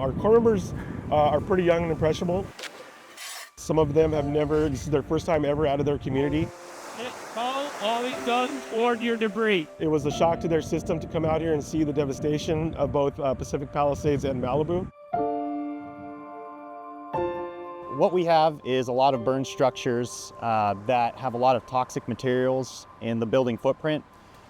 Our core members are pretty young and impressionable. Some of them have never, this is their first time ever out of their community. Call always does toward your debris. It was a shock to their system to come out here and see the devastation of both Pacific Palisades and Malibu. What we have is a lot of burn structures that have a lot of toxic materials in the building footprint.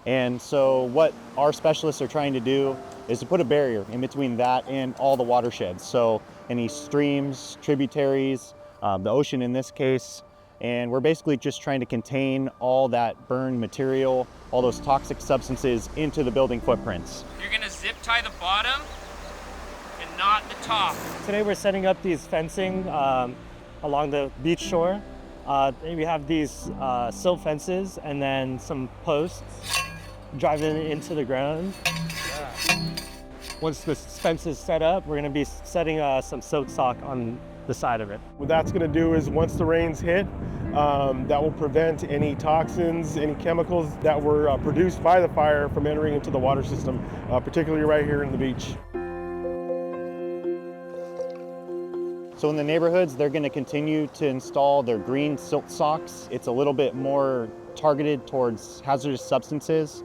And so what our specialists are trying to do is to put a barrier in between that and all the watersheds. So any streams, tributaries, the ocean in this case, and we're basically just trying to contain all that burned material, all those toxic substances into the building footprints. You're gonna zip tie the bottom and not the top. Today we're setting up these fencing along the beach shore. We have these silt fences and then some posts driving into the ground. Once this fence is set up, we're gonna be setting some silk sock on the side of it. What that's going to do is once the rains hit, that will prevent any toxins, any chemicals that were produced by the fire from entering into the water system, particularly right here in the beach. So in the neighborhoods, they're going to continue to install their green silt socks. It's a little bit more targeted towards hazardous substances.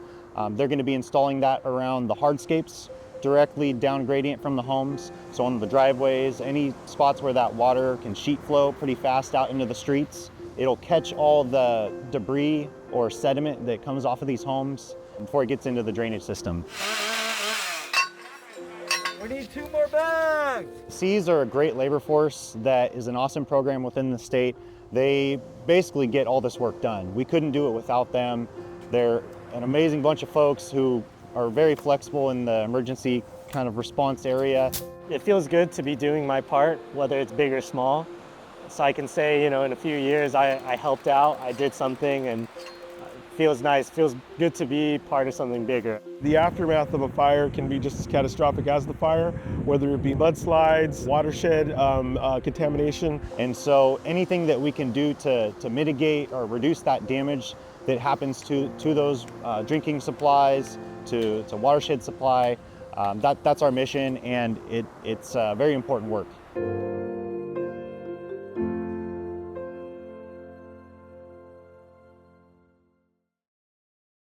They're going to be installing that around the hardscapes, directly down gradient from the homes. So on the driveways, any spots where that water can sheet flow pretty fast out into the streets, it'll catch all the debris or sediment that comes off of these homes before it gets into the drainage system. We need 2 more bags! Seas are a great labor force that is an awesome program within the state. They basically get all this work done. We couldn't do it without them. They're an amazing bunch of folks who are very flexible in the emergency kind of response area. It feels good to be doing my part, whether it's big or small. So I can say, in a few years I helped out, I did something, and it feels nice, feels good to be part of something bigger. The aftermath of a fire can be just as catastrophic as the fire, whether it be mudslides, watershed, contamination. And so anything that we can do to mitigate or reduce that damage that happens to those drinking supplies, to watershed supply, that's our mission, and it's very important work.